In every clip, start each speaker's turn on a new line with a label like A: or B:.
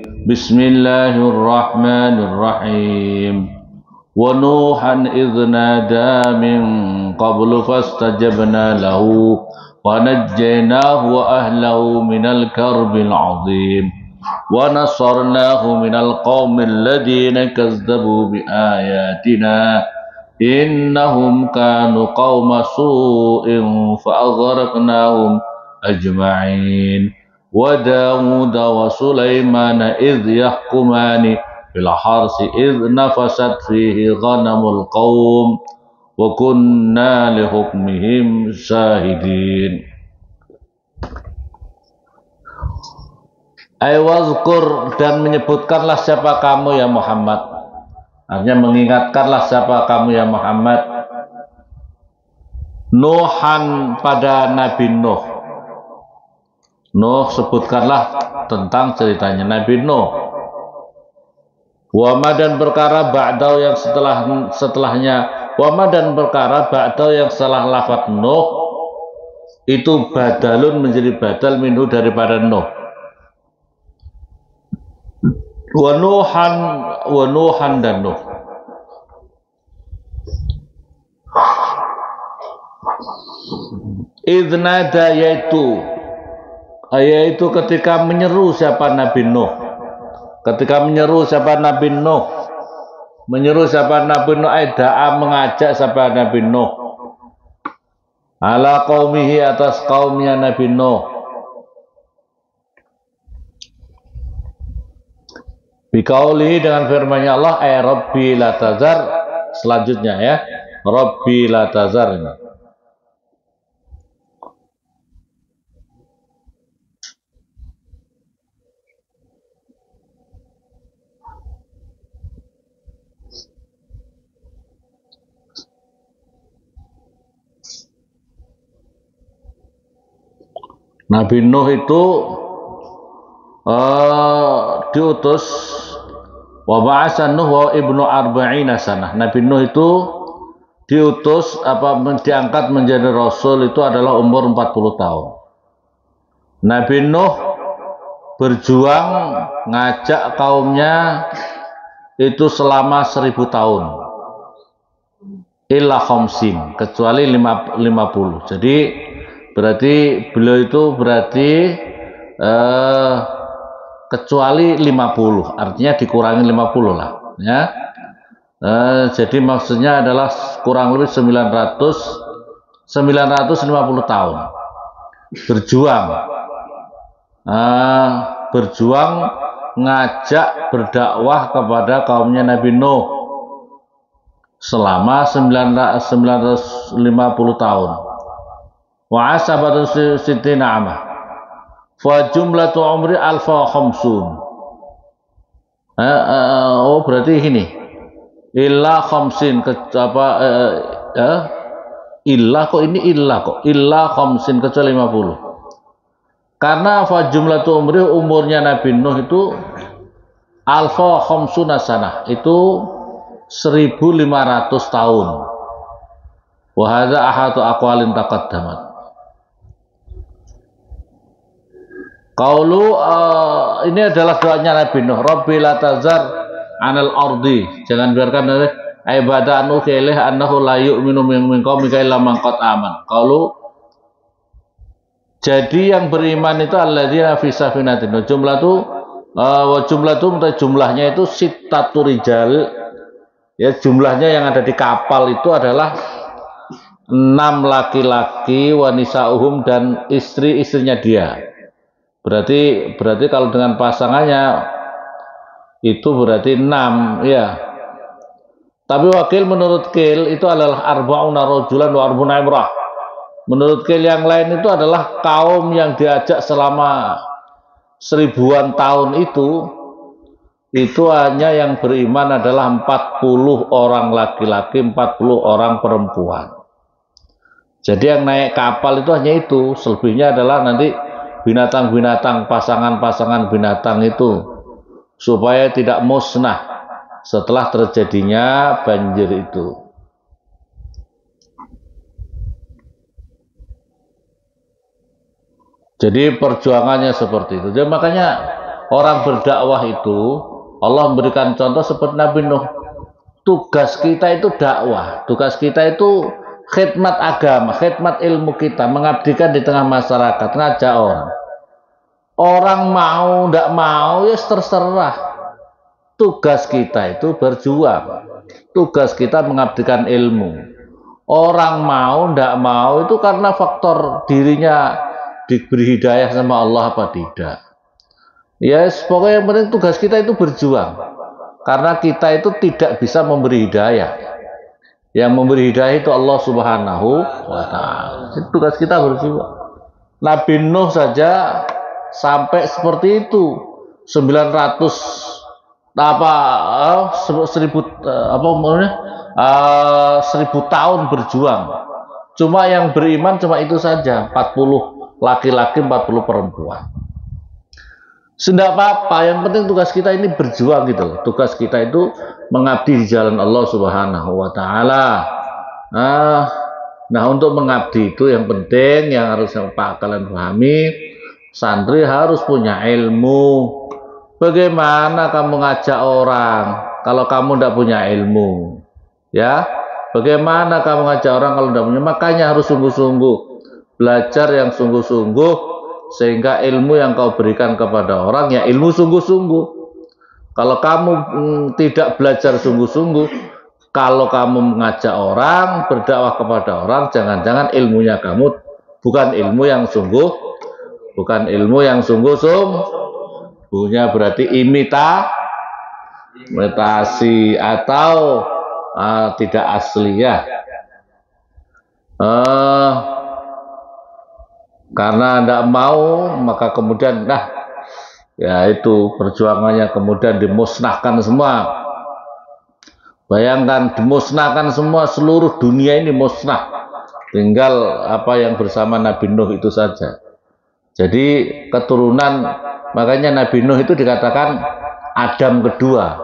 A: Bismillahirrahmanirrahim. Wa Nuhan idh nada min qablu fastajabna lahu wa najjaynahu wa ahlahu minal karbil azim wa nasarnahu minal qaumil ladina kazzabu bi ayatina innahum kanu qauma su'in fa aghraqnahum ajma'in. Wa Dawud wa Sulaiman idh yahkumani fil harsi idh nafasat fihi ghanamul qaum wa kunna li hukmihim syahidin. Wazkur, dan menyebutkanlah siapa kamu ya Muhammad. Artinya mengingatkanlah siapa kamu ya Muhammad. Nuhan, pada Nabi Nuh. Nuh, sebutkanlah tentang ceritanya Nabi Nuh. Wama, dan perkara ba'dau yang setelahnya. Wama, dan perkara ba'dau yang setelah lafaz Nuh itu badalun, menjadi badal minhu, daripada Nuh. Wa Nuhan dan Nuh. Idnada, yaitu ketika menyeru siapa Nabi Nuh. Ketika menyeru siapa Nabi Nuh. Menyeru siapa Nabi Nuh, da'a, mengajak siapa Nabi Nuh. Ala qaumihi, atas kaumnya Nabi Nuh. Biqaulihi, dengan firman-Nya Allah, Rabbi la tazar. Selanjutnya ya, Rabbi la tazar ini. Nabi Nuh itu diutus, wa ba'asa Nuh wa ibnu arba'ina sanah. Nabi Nuh itu diutus, diangkat menjadi rasul itu adalah umur 40 tahun. Nabi Nuh berjuang ngajak kaumnya itu selama 1000 tahun. Illa khamsin, kecuali 50. Jadi berarti beliau itu kecuali 50, artinya dikurangi 50 lah ya. Jadi maksudnya adalah kurang lebih 950 tahun berjuang ngajak berdakwah kepada kaumnya Nabi Nuh selama 950 tahun. Wa asabatu sittina amah. Fa jumlatu umri alfa khamsun. Berarti ini. Illa khamsin, illa khamsin, kecuali 50. Karena fa jumlatu umri, umurnya Nabi Nuh itu alfa khamsuna sanah, itu 1500 tahun. Wa hadza ahadu aqwalin taqaddamat. Qaulu, ini adalah doanya Nabi Nuh, Rabbi la tazar anal ardi, jangan biarkan ibadah anu kelih annahu la yu'minu min qaumika illa man qad aman. Qaulu, jadi yang beriman itu alladzina fi safinatin. Jumlahnya itu sittatu rijal. Ya, jumlahnya yang ada di kapal itu adalah 6 laki-laki, wa nisa'uhum, dan istri-istrinya dia. Berarti kalau dengan pasangannya itu berarti 6 ya. Tapi wakil menurut Qil itu adalah arba'una rajulan wa arba'una imrah. Menurut Qil yang lain itu adalah kaum yang diajak selama 1000-an tahun itu hanya yang beriman adalah 40 orang laki-laki, 40 orang perempuan. Jadi yang naik kapal itu hanya itu, selebihnya adalah nanti binatang-binatang, pasangan-pasangan binatang itu, supaya tidak musnah setelah terjadinya banjir itu. Jadi perjuangannya seperti itu. Jadi makanya orang berdakwah itu Allah memberikan contoh seperti Nabi Nuh. Tugas kita itu dakwah, tugas kita itu khidmat agama, khidmat ilmu kita, mengabdikan di tengah masyarakat, ngajak orang. Orang mau, tidak mau, ya terserah. Tugas kita itu berjuang. Tugas kita mengabdikan ilmu. Orang mau, tidak mau, itu karena faktor dirinya diberi hidayah sama Allah apa tidak. Ya, pokoknya yang penting tugas kita itu berjuang. Karena kita itu tidak bisa memberi hidayah. Yang memberi hidayah itu Allah Subhanahu wa Ta'ala. Tugas kita berjuang. Nabi Nuh saja sampai seperti itu. 900 1000 tahun berjuang. Cuma yang beriman cuma itu saja, 40 laki-laki, 40 perempuan. Sudah apa-apa, yang penting tugas kita ini berjuang gitu loh. Tugas kita itu mengabdi di jalan Allah Subhanahu wa Ta'ala. Nah, untuk mengabdi itu yang penting, yang harus kalian pahami, santri harus punya ilmu. Bagaimana kamu ngajak orang kalau kamu tidak punya ilmu? Ya, bagaimana kamu ngajak orang kalau tidak punya? Makanya harus sungguh-sungguh belajar yang sungguh-sungguh. Sehingga ilmu yang kau berikan kepada orang ya ilmu sungguh-sungguh. Kalau kamu tidak belajar sungguh-sungguh, kalau kamu mengajak orang, berdakwah kepada orang, jangan-jangan ilmunya kamu bukan ilmu yang sungguh, bukan ilmu yang sungguh-sungguhnya, berarti imitasi atau tidak asli ya. Karena tidak mau, maka kemudian ya itu perjuangannya kemudian dimusnahkan semua. Bayangkan dimusnahkan semua, seluruh dunia ini musnah. Tinggal apa yang bersama Nabi Nuh itu saja. Jadi keturunan, makanya Nabi Nuh itu dikatakan Adam kedua.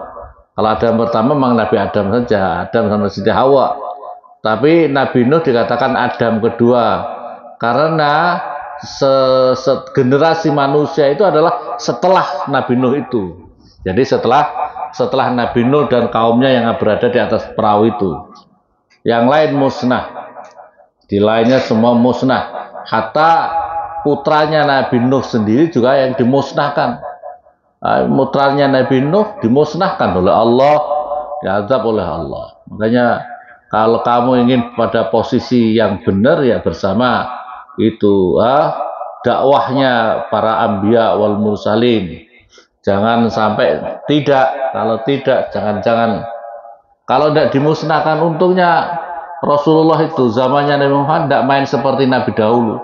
A: Kalau Adam pertama memang Nabi Adam saja, Adam sama Siti Hawa. Tapi Nabi Nuh dikatakan Adam kedua. Karena generasi manusia itu adalah setelah Nabi Nuh itu. Jadi setelah Nabi Nuh dan kaumnya yang berada di atas perahu itu, yang lain musnah, di lainnya semua musnah. Hatta putranya Nabi Nuh sendiri juga yang dimusnahkan. Putranya Nabi Nuh dimusnahkan oleh Allah, diazab oleh Allah. Makanya kalau kamu ingin pada posisi yang benar ya bersama itu dakwahnya para anbiya wal mursalin. Jangan sampai tidak. Kalau tidak, jangan-jangan kalau tidak dimusnahkan. Untungnya Rasulullah itu zamannya Nabi Muhammad tidak main seperti Nabi dahulu.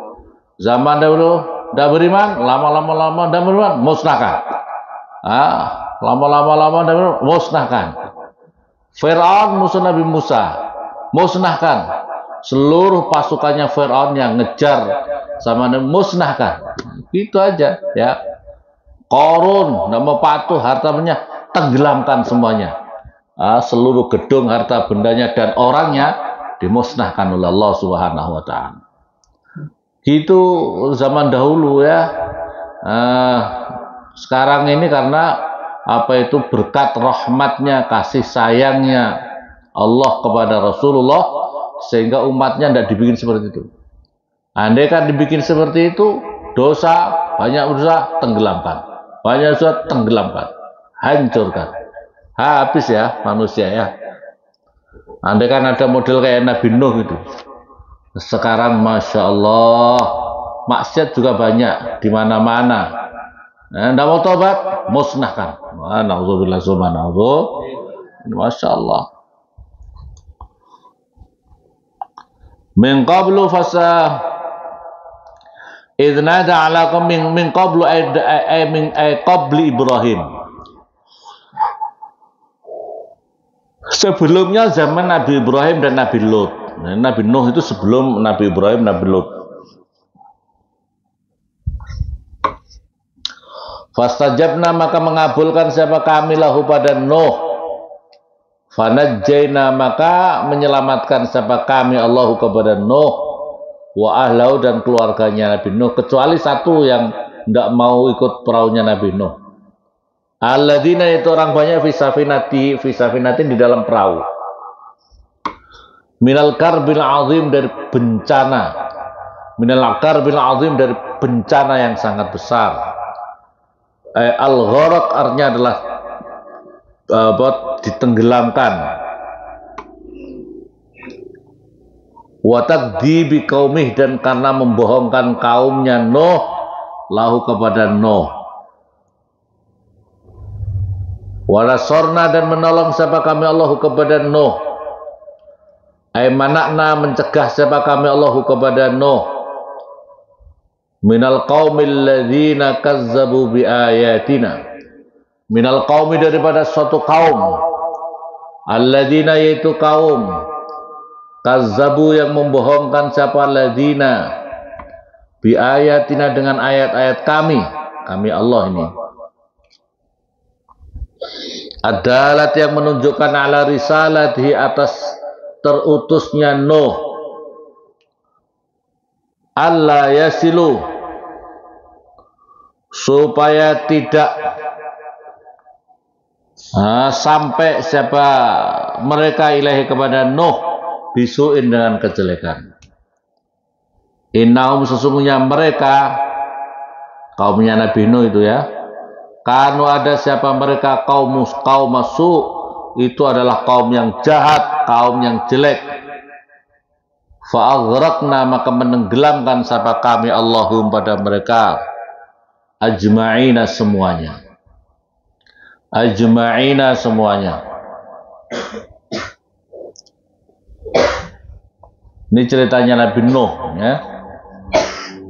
A: Zaman dahulu tidak beriman, lama-lama tidak beriman, musnahkan. Lama-lama tidak beriman, musnahkan. Fir'aun musuh Nabi Musa, musnahkan. Seluruh pasukannya Fir'aun yang ngejar sama musnahkan. Gitu aja ya. Qarun nama patuh, hartanya tenggelamkan semuanya. Seluruh gedung, harta bendanya dan orangnya dimusnahkan oleh Allah Subhanahu wa Ta'ala. Gitu zaman dahulu ya. Sekarang ini karena itu berkat rahmatnya, kasih sayangnya Allah kepada Rasulullah, sehingga umatnya tidak dibikin seperti itu. Andai kan dibikin seperti itu, banyak dosa tenggelamkan, hancurkan, habis ya manusia ya. Andai kan ada model kayak Nabi Nuh itu, sekarang masya Allah maksiat juga banyak di mana-mana. Tidak mau tobat, musnahkan. Na'udzubillah subhanallah. Masya Allah. Min qablu fasa idnada alaikum min qablu min qabli Ibrahim. Sebelumnya zaman Nabi Ibrahim dan Nabi Lut. Nabi Nuh itu sebelum Nabi Ibrahim, Nabi Lut. Fastajabna, maka mengabulkan siapa kami lahu pada Nuh. Fanajjaina, maka menyelamatkan siapa kami Allahu kepada Nuh wa ahlahu dan keluarganya Nabi Nuh, kecuali satu yang tidak mau ikut perahunya Nabi Nuh. Alladzina itu orang banyak fisafinatin di dalam perahu. Minal karbil azim dari bencana. Minal karbil azim dari bencana yang sangat besar. Al-gharaq artinya adalah ditenggelamkan. Wa takdzibi qaumih dan karena membohongkan kaumnya Nuh lahu kepada Nuh. Wa nasorna dan menolong siapa kami Allahu kepada Nuh. Ai manakna mencegah siapa kami Allahu kepada Nuh. Minal qaumil ladzina kazzabu bi ayatina. Minal qaumi daripada suatu kaum. Alladzina yaitu kaum kazzabu yang membohongkan siapa ladzina bi ayatina dengan ayat-ayat kami Allah ini. Adalat yang menunjukkan ala risalatihi atas terutusnya Nuh. Allah yasilu supaya tidak sampai siapa mereka ilahi kepada Nuh bisuin dengan kejelekan. Innahum sesungguhnya mereka kaumnya Nabi Nuh itu ya. Kanu ada siapa mereka kaum masu itu adalah kaum yang jahat, kaum yang jelek. Fa'aghraqna maka menenggelamkan siapa kami Allahum pada mereka ajma'ina semuanya. Ajma'ina semuanya. Ini ceritanya Nabi Nuh ya.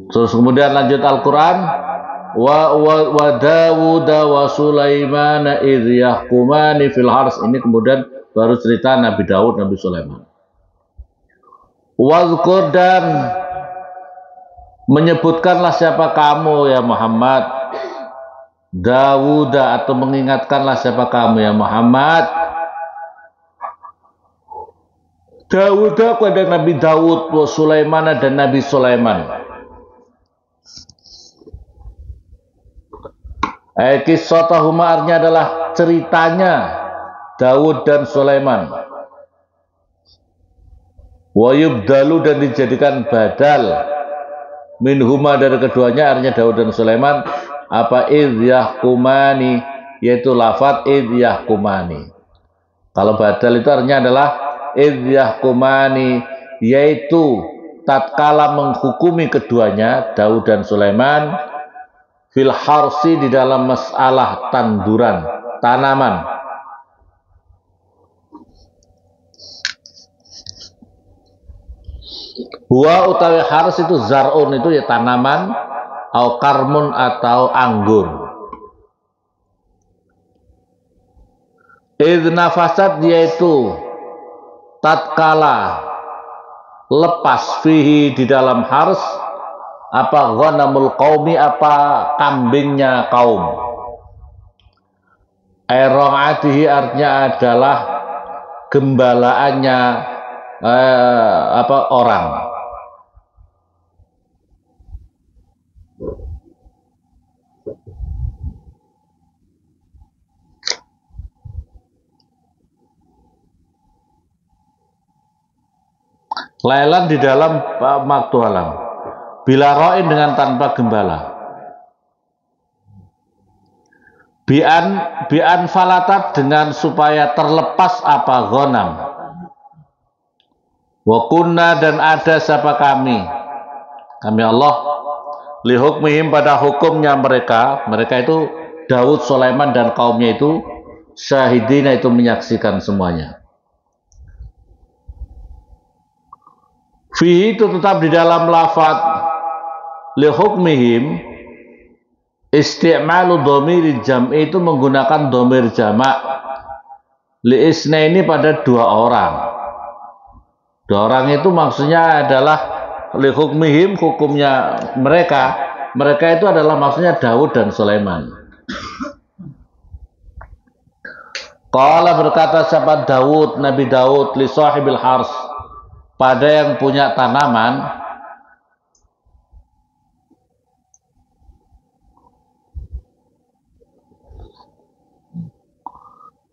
A: Terus kemudian lanjut Al-Qur'an wa Dawud wa Sulaiman idh yahkumani fil hars. Ini kemudian baru cerita Nabi Daud, Nabi Sulaiman. Wazkur dan menyebutkanlah siapa kamu ya Muhammad Dawud atau mengingatkanlah siapa kamu ya Muhammad Dawud kepada Nabi Daud wa Sulaiman dan Nabi Sulaiman. Kisahahuma artinya adalah ceritanya Daud dan Sulaiman. Wa yubdalu dan dijadikan badal minhuma dari keduanya artinya Daud dan Sulaiman apa idh yahkumani yaitu lafaz idh yahkumani. Kalau badal itu artinya adalah idh yahkumani yaitu tatkala menghukumi keduanya Daud dan Sulaiman fil harsi di dalam masalah tanduran tanaman. Huwa utawi hars itu zar'un itu ya tanaman atau karmun atau anggur. Idh nafasat yaitu tatkala lepas fihi di dalam hars apa ghanamul qaumi apa kambingnya kaum. Aira'atihi artinya adalah gembalaannya orang. Lailan di dalam waktu alam. Bila ro'in dengan tanpa gembala. Bi'an falatat dengan supaya terlepas apa ghanam. Wa kunna dan ada siapa kami Allah lihukmihim pada hukumnya mereka itu Daud, Sulaiman dan kaumnya itu syahidina itu menyaksikan semuanya. Fihi itu tetap di dalam lafaz lihukmihim isti'malu dhamir jam'i itu menggunakan dhamir jamak li isnaini pada dua orang. Dua orang itu maksudnya adalah lihukmihim hukumnya mereka itu adalah maksudnya Daud dan Sulaiman. Qala berkata siapa Daud, Nabi Daud li sahibil hars pada yang punya tanaman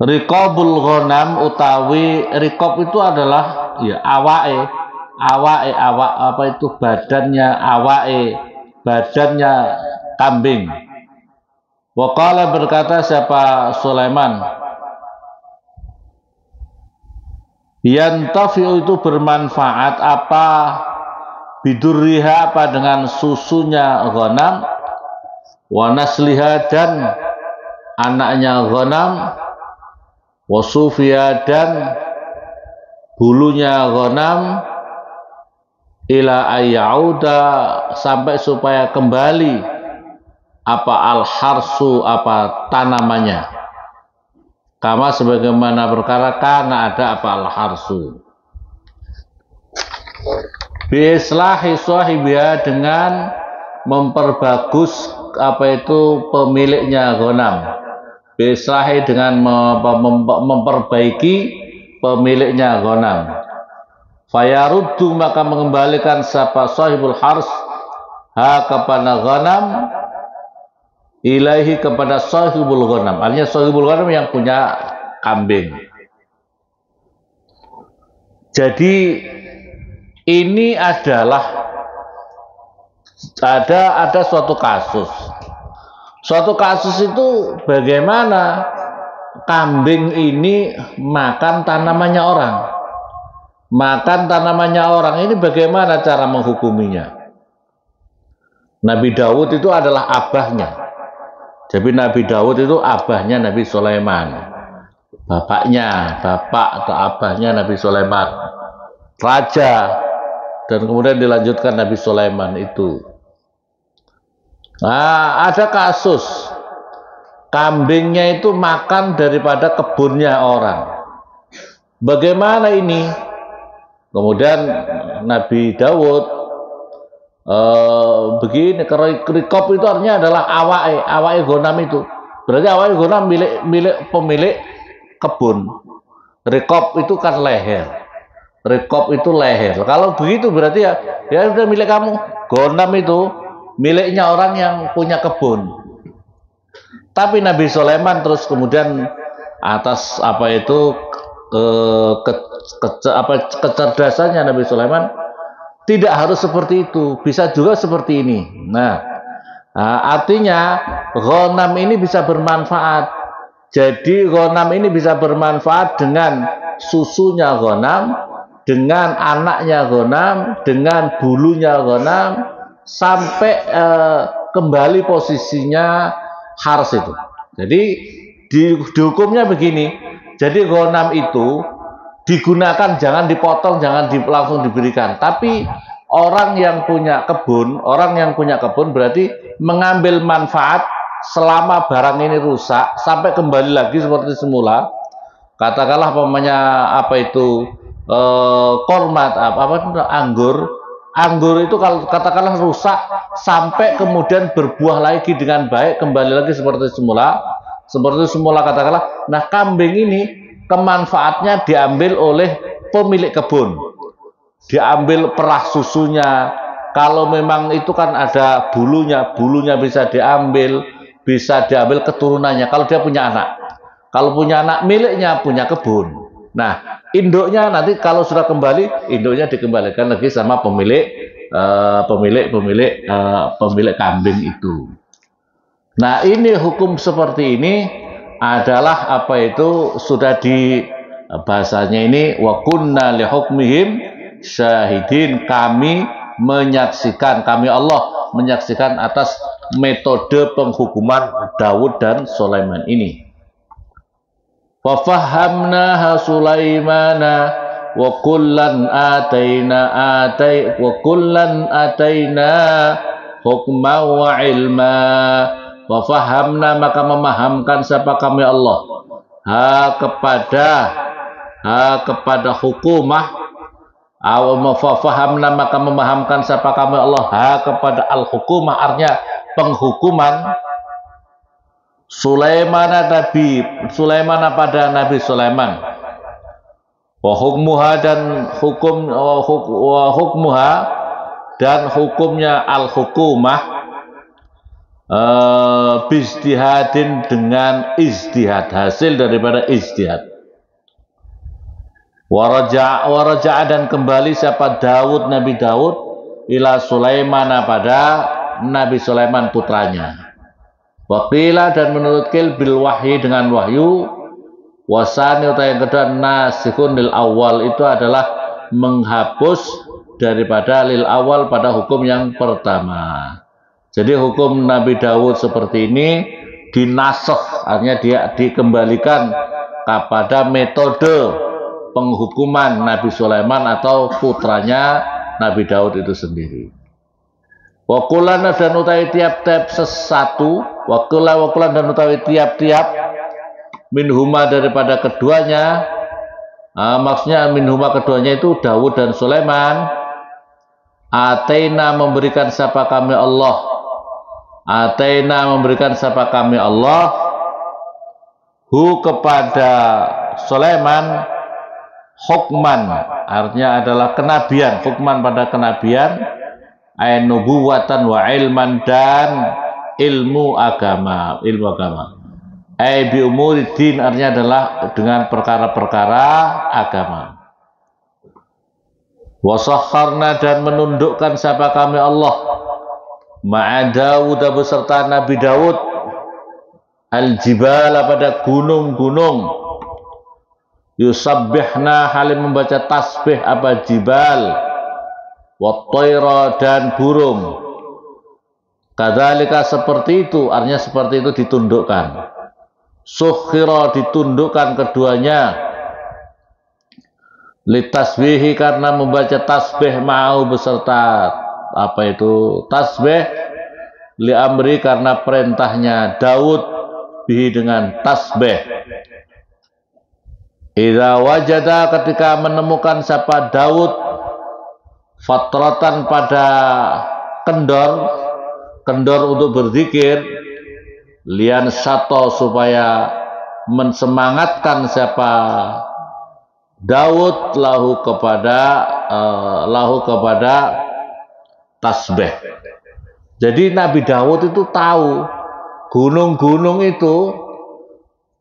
A: Riqabul ghanam utawi riqab itu adalah ya awake apa itu badannya kambing. Waqala berkata siapa Sulaiman, yantafi'u itu bermanfaat apa bidurriha apa dengan susunya ghanam, wa nasliha dan anaknya ghanam, wa sufiya dan bulunya ghanam, ila ayyauda sampai supaya kembali apa al-harsu apa tanamannya, kama sebagaimana perkara karena ada apa al-harsu biislahi sahibiha dengan memperbagus apa itu pemiliknya ghanam, biislahi dengan memperbaiki pemiliknya ghanam, fayaruddu maka mengembalikan siapa sahibul hars ha kepada ghanam, ilaihi kepada sahibul ghanam, artinya sahibul ghanam yang punya kambing. Jadi ini adalah ada suatu kasus. Suatu kasus itu bagaimana kambing ini makan tanamannya orang. Makan tanamannya orang ini bagaimana cara menghukuminya? Nabi Daud itu adalah abahnya. Jadi Nabi Daud itu abahnya Nabi Sulaiman. Bapak atau abahnya Nabi Sulaiman. Raja. Dan kemudian dilanjutkan Nabi Sulaiman itu. Nah, ada kasus kambingnya itu makan daripada kebunnya orang. Bagaimana ini? Kemudian Nabi Daud begini, riqab itu artinya adalah awake ghanam itu. Berarti awake ghanam milik pemilik kebun. Riqab itu kan leher. Riqab itu leher. Kalau begitu berarti ya udah milik kamu. Ghanam itu miliknya orang yang punya kebun. Tapi Nabi Sulaiman terus kemudian atas apa itu kecerdasannya Nabi Sulaiman tidak harus seperti itu, bisa juga seperti ini. Nah, artinya ghanam ini bisa bermanfaat. Jadi ghanam ini bisa bermanfaat dengan susunya ghanam, dengan anaknya ghanam, dengan bulunya ghanam, sampai kembali posisinya hars itu. Jadi dihukumnya begini. Jadi ghanam itu digunakan, jangan dipotong, jangan langsung diberikan. Tapi orang yang punya kebun berarti mengambil manfaat selama barang ini rusak sampai kembali lagi seperti semula. Katakanlah apa itu kormat anggur itu kalau katakanlah rusak sampai kemudian berbuah lagi dengan baik, kembali lagi seperti semula katakanlah. Nah, kambing ini kemanfaatnya diambil oleh pemilik kebun, diambil perah susunya. Kalau memang itu kan ada bulunya bisa diambil keturunannya kalau dia punya anak. Kalau punya anak miliknya punya kebun. Nah, induknya nanti kalau sudah kembali, induknya dikembalikan lagi sama pemilik kambing itu. Nah, ini hukum seperti ini adalah apa itu sudah di bahasanya ini wa kunna li hukmihim syahidin, kami Allah menyaksikan atas metode penghukuman Daud dan Sulaiman ini. Wa fahamnaha Sulaimana wa kullan ataina hukma wa ilma. Wa fahamna maka memahamkan siapa kami Allah kepada hukumah. Fahamna maka memahamkan siapa kami Allah kepada al-hukumah, artinya penghukuman Sulaiman pada Nabi Sulaiman. Wa hukmuha dan hukmuha dan hukumnya al-hukumah Bijtihadin dengan ijtihad, hasil daripada ijtihad. Waraja'a dan kembali siapa Daud, Nabi Daud ila Sulaiman pada Nabi Sulaiman putranya. Waqila dan menurut kil bil wahyi dengan wahyu. Wasani utai yang kedua nasikhun lil awal itu adalah menghapus daripada lil awal pada hukum yang pertama. Jadi hukum Nabi Daud seperti ini dinasakh, artinya dia dikembalikan kepada metode penghukuman Nabi Sulaiman atau putranya Nabi Daud itu sendiri. Wakulana dan utawi tiap-tiap sesuatu, wakulan dan utawi tiap-tiap minhuma daripada keduanya, maksudnya minhuma keduanya itu Daud dan Sulaiman. Ataina memberikan siapa kami Allah, ataina memberikan siapa kami Allah, hu kepada Sulaiman hukman, artinya adalah kenabian, hukman pada kenabian, nubuwatan wa ilman dan ilmu agama, bi umuridin artinya adalah dengan perkara-perkara agama. Wasakharna dan menundukkan siapa kami Allah ma'a Dawud beserta Nabi Daud al-jibala pada gunung-gunung, yusabbihna halim membaca tasbih apa jibal, wat-tayra dan burung. Kadzalika seperti itu, artinya seperti itu ditundukkan. Sukhira ditundukkan keduanya, litasbihi karena membaca tasbih mau beserta apa itu tasbih, li amri karena perintahnya Daud bihi dengan tasbih. Idza wajada ketika menemukan siapa Daud fatratan pada kendor untuk berzikir, lian sato supaya mensemangatkan siapa Daud lahu kepada tasbih. Jadi Nabi Daud itu tahu gunung-gunung itu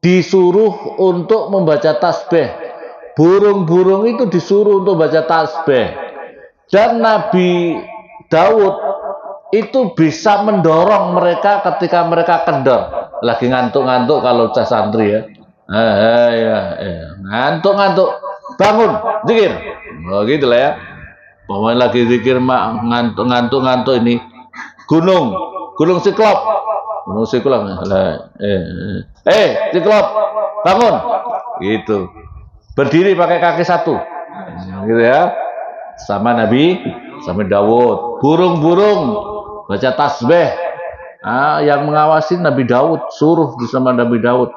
A: disuruh untuk membaca tasbih, burung-burung itu disuruh untuk baca tasbih, dan Nabi Daud itu bisa mendorong mereka ketika mereka kendor, lagi ngantuk-ngantuk kalau cah santri ya, ngantuk-ngantuk, bangun, zikir, gitu lah ya. Pokoknya lagi zikir mak ngantuk-ngantuk ini gunung Siklop, Siklop, Siklop, bangun, gitu, berdiri pakai kaki satu, gitu ya, sama Nabi, sama Daud, burung-burung baca tasbih, yang mengawasi Nabi Daud, suruh bersama Nabi Daud.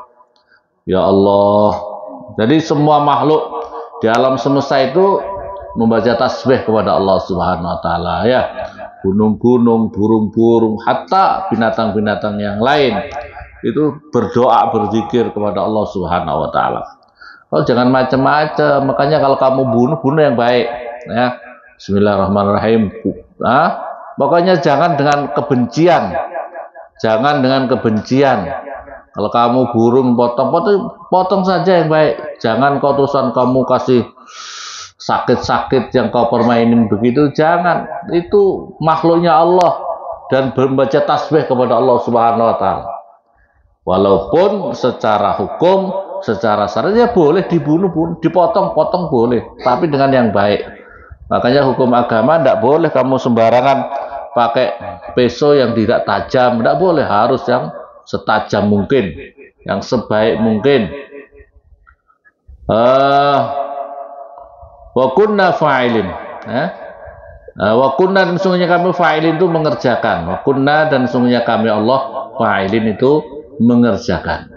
A: Ya Allah, jadi semua makhluk di alam semesta itu membaca tasbih kepada Allah Subhanahu wa taala ya. Gunung-gunung, burung-burung, hatta binatang-binatang yang lain itu berdoa, berzikir kepada Allah Subhanahu wa taala. Oh, jangan macam-macam. Makanya kalau kamu bunuh yang baik ya. Bismillahirrahmanirrahim. Pokoknya jangan dengan kebencian. Kalau kamu burung potong saja yang baik. Jangan kau terusan kamu kasih sakit-sakit yang kau permainin begitu, jangan. Itu makhluknya Allah dan membaca tasbih kepada Allah Subhanahu wa taala. Walaupun secara hukum, secara syariat boleh dibunuh, dipotong-potong boleh, tapi dengan yang baik. Makanya hukum agama tidak boleh kamu sembarangan pakai pisau yang tidak tajam, tidak boleh, harus yang setajam mungkin, yang sebaik mungkin. Wa kunna fa'ilin, wa kunna dan sungguhnya kami fa'ilin itu mengerjakan, wa kunna dan sungguhnya kami Allah fa'ilin itu mengerjakan.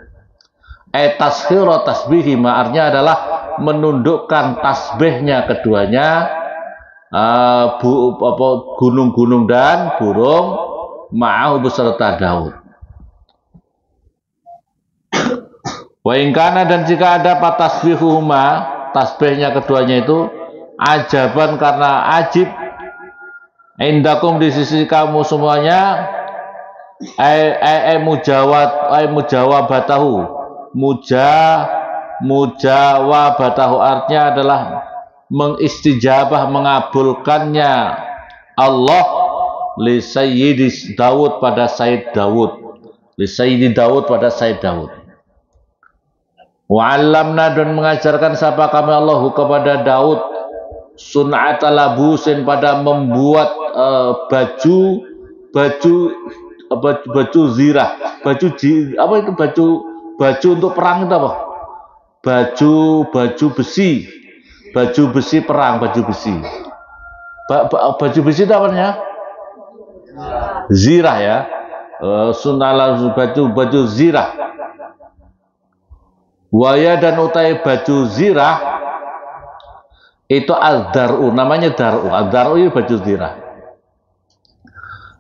A: Taskhira tasbihi artinya adalah menundukkan tasbihnya keduanya, gunung-gunung dan burung ma'ahu beserta Daud. Wa ingkana dan jika ada patasbihuhuma, tasbihnya keduanya itu ajaban karena ajib, indakum di sisi kamu semuanya, mujawabatahu, mujawabatahu artinya adalah mengistijabah, mengabulkannya Allah li Sayyidi Daud pada Sayyid Daud, li Sayyidi Daud pada Sayyid Daud. Wa 'allamna dan mengajarkan siapa kami Allah kepada Daud sun'ata labusin pada membuat baju zirah, apa itu baju untuk perang itu apa? Baju besi perang, baju besi. Baju besi itu apa namanya? Zirah ya. Sunala baju zirah. Waya dan utai baju zirah itu al-dar'u, namanya dar'u. Al-dar'u itu baju zirah.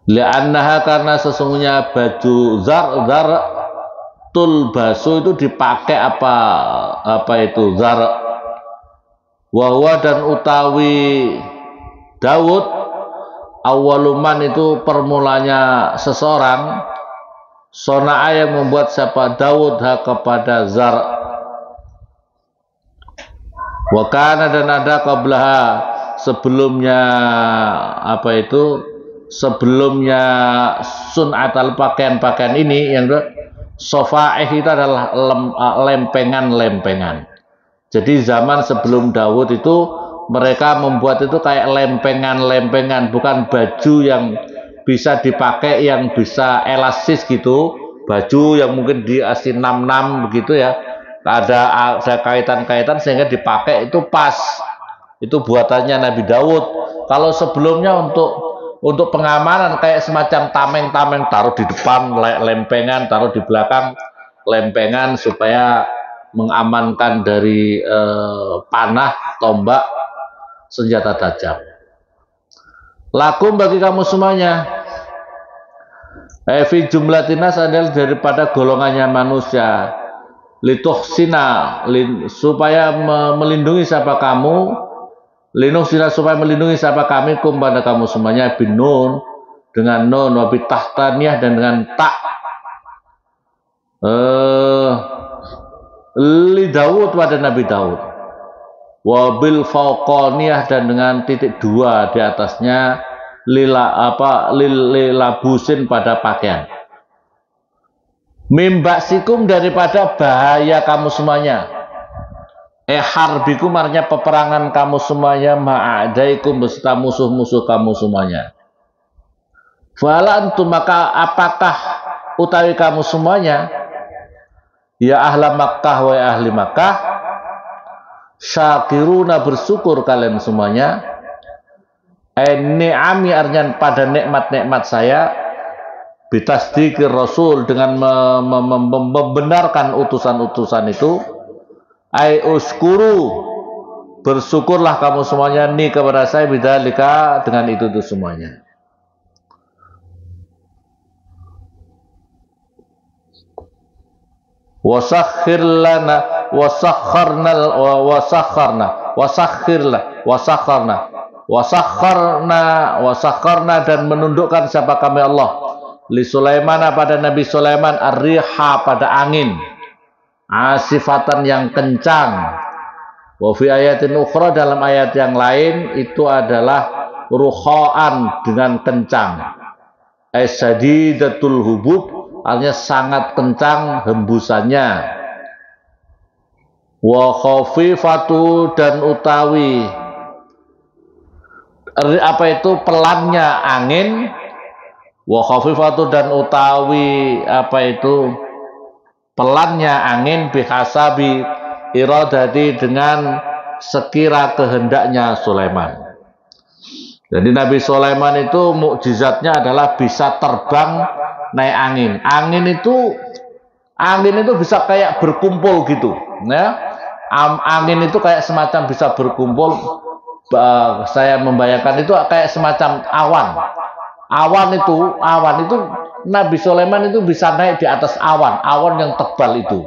A: Li'annaha karena sesungguhnya baju zar tulbasu itu dipakai apa itu zar. Wahwa dan utawi Daud awaluman itu permulanya seseorang sona'a yang membuat siapa Daud kepada zar. Wakana dan ada qablaha sebelumnya sebelumnya sun'atal pakaian-pakaian ini yang sofa'ih itu adalah lempengan-lempengan. Jadi zaman sebelum Daud itu mereka membuat itu kayak lempengan-lempengan, bukan baju yang bisa dipakai yang bisa elastis gitu, baju yang mungkin diasi 6 begitu ya, ada kaitan-kaitan sehingga dipakai itu pas. Itu buatannya Nabi Daud. Kalau sebelumnya untuk pengamanan kayak semacam tameng-tameng, taruh di depan lempengan, taruh di belakang lempengan supaya mengamankan dari panah, tombak, senjata tajam. Lakum bagi kamu semuanya. Fi jumlatinas adalah daripada golongannya manusia. Lituhsina supaya melindungi siapa kamu. Linuhsina supaya melindungi siapa kami kum pada kamu semuanya bin nun dengan nun wabi tahtaniyah dan dengan tak. Li Daud pada Nabi Daud. Wabil fauqaniyah dan dengan titik 2 di atasnya lilabusin pada pakaian. Mimbaksikum daripada bahaya kamu semuanya. Harbikum artinya peperangan kamu semuanya ma'adaikum beserta musuh-musuh kamu semuanya. Fala antum maka apakah utawi kamu semuanya ya ahla Makkah wa ahli Makkah syakiruna bersyukur kalian semuanya ni'ami artinya pada nikmat-nikmat saya bitasdikir Rasul dengan membenarkan utusan-utusan itu uskuru bersyukurlah kamu semuanya ni kepada saya bidzalika dengan itu semuanya. Wasakhir lana wasakharna dan menundukkan siapa kami Allah li Sulaiman pada Nabi Sulaiman ar-riha pada angin asifatan yang kencang. Wa fi ayatin ukhra dalam ayat yang lain itu adalah ruhaan dengan kencang. Asadidatul hubub artinya sangat kencang hembusannya. Wa khafifatu dan utawi pelannya angin. Wa khafifatu dan utawi pelannya angin bihasabi iradati dengan sekira kehendaknya Sulaiman. Jadi Nabi Sulaiman itu mukjizatnya adalah bisa terbang naik angin. Angin itu bisa kayak berkumpul gitu, ya. Angin itu kayak semacam bisa berkumpul. Saya membayangkan itu kayak semacam awan. Awan itu Nabi Sulaiman itu bisa naik di atas awan yang tebal itu.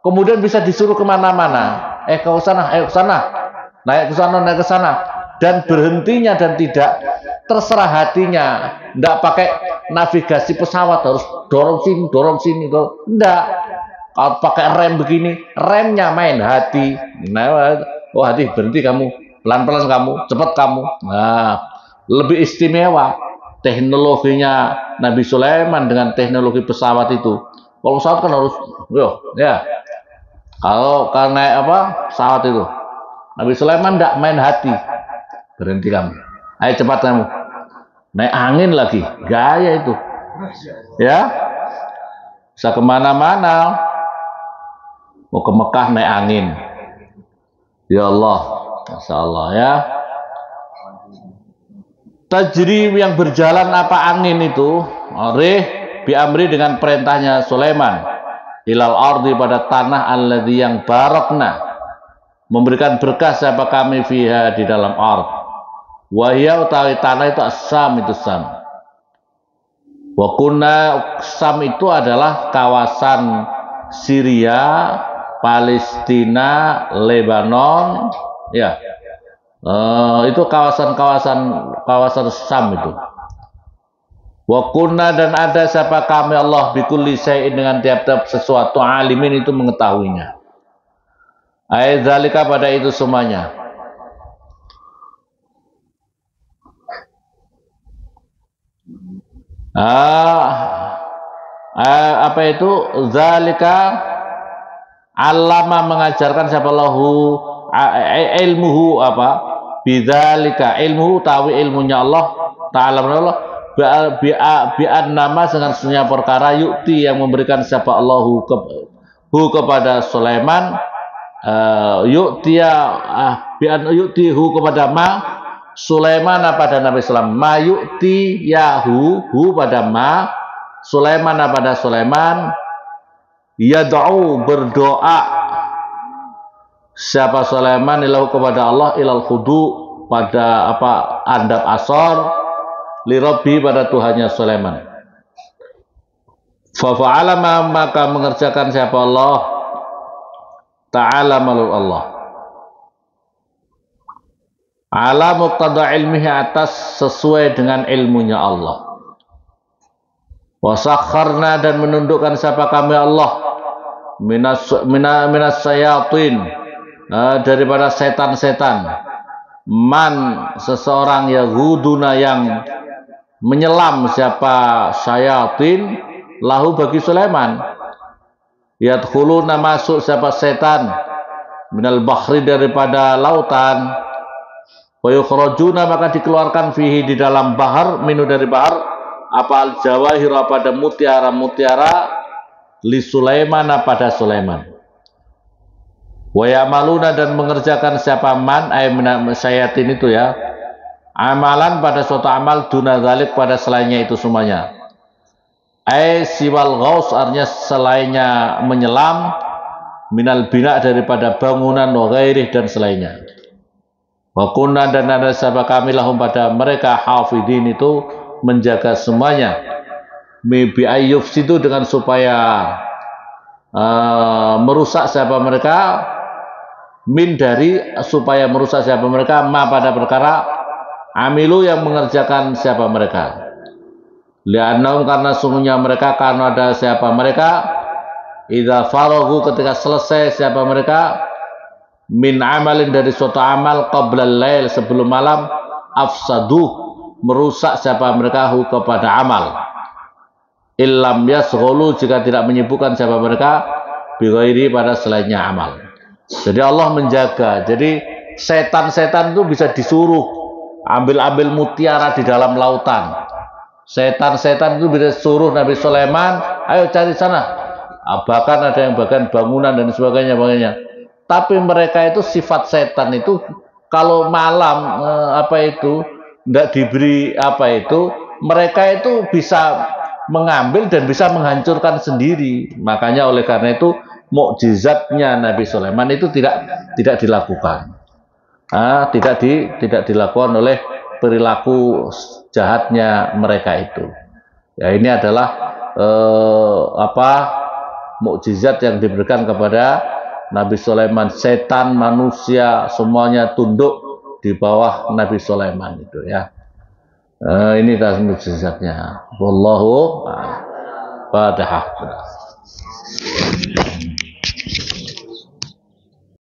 A: Kemudian bisa disuruh kemana-mana. Ke sana, naik ke sana. Dan berhentinya dan tidak terserah hatinya, nggak pakai navigasi pesawat harus dorong sini, enggak. Kalau pakai rem begini, remnya main hati. Nah, oh hati berhenti kamu, pelan-pelan kamu, cepat kamu. Nah, lebih istimewa teknologinya Nabi Sulaiman dengan teknologi pesawat itu. Kalau pesawat kan harus, ya. Kalau karena pesawat itu, Nabi Sulaiman tidak main hati, berhenti kamu. Ayo cepat kamu. Naik angin lagi, gaya itu. Ya, bisa kemana-mana. Mau ke Mekah naik angin. Ya Allah, Masya Allah ya. Tajri yang berjalan apa angin itu, biamri dengan perintahnya Sulaiman. Ilal ardi pada tanah alladzi yang barakna. Memberikan berkah siapa kami fiha di dalam ard. Wahya utawi tanah itu Syam itu Syam. Wa kunna Syam itu adalah kawasan Syria, Palestina, Lebanon, ya. Itu kawasan Syam itu. Wa kunna dan ada siapa kami Allah bikulli syai'in dengan tiap-tiap sesuatu alimin itu mengetahuinya. Ayat zalika pada itu semuanya. Apa itu zalika allama mengajarkan siapa lahu ilmuhu apa bidzalika ilmuhu tawi ilmunya Allah taala Allah bi'an nama dengan senyap perkara yukti yang memberikan siapa Allahu kepada Sulaiman bi'an yuktihu kepada ma Sulaiman pada Nabi Sulaiman ma yukti yahu pada ma Sulaiman pada Sulaiman yad'u berdoa siapa Sulaiman ilahu kepada Allah ilal khudu pada andap asor li rabbi pada Tuhannya Sulaiman. Fa fa'ala maka mengerjakan siapa Allah ta'ala malul Allah ala muqtada ilmihi atas sesuai dengan ilmunya Allah. Wa sakharna dan menundukkan siapa kami Allah minas sayatin daripada setan-setan man seseorang yahuduna yang menyelam siapa syayatin lahu bagi Sulaiman yadkhuluna masuk siapa setan minal bahri daripada lautan wa yukhrajuna maka dikeluarkan fihi di dalam bahar minu dari bahar apa al jawahir pada mutiara li Sulaiman pada Sulaiman wa ya'maluna dan mengerjakan siapa man syayatin itu ya amalan pada suatu amal duna dzalik pada selainnya itu semuanya siwal ghaus artinya selainnya menyelam minal bina daripada bangunan wa ghairih dan selainnya wa kunna dan ada siapa kami lahum pada mereka hafidin itu menjaga semuanya bi ayyuf situ dengan supaya merusak siapa mereka min dari supaya merusak siapa mereka ma pada perkara amilu yang mengerjakan siapa mereka li'annahum karena sungguhnya mereka karena ada siapa mereka idza faragu ketika selesai siapa mereka min amalin dari suatu amal qabla lail sebelum malam afsadu merusak siapa mereka kepada amal illam yasghulu jika tidak menyibukkan siapa mereka bighairi pada selainnya amal. Jadi Allah menjaga. Jadi setan-setan itu bisa disuruh ambil mutiara di dalam lautan. Setan-setan itu bisa suruh Nabi Sulaiman, ayo cari sana. Bahkan ada yang bagian bangunan dan sebagainya. Tapi mereka itu sifat setan itu kalau malam tidak diberi mereka itu bisa mengambil dan bisa menghancurkan sendiri. Makanya oleh karena itu mukjizatnya Nabi Sulaiman itu tidak dilakukan. Tidak dilakukan oleh perilaku jahatnya mereka itu. Ya ini adalah mukjizat yang diberikan kepada Nabi Sulaiman. Setan, manusia semuanya tunduk di bawah Nabi Sulaiman itu ya. Ini mujizatnya. Wallahu a'lam. Fatihah.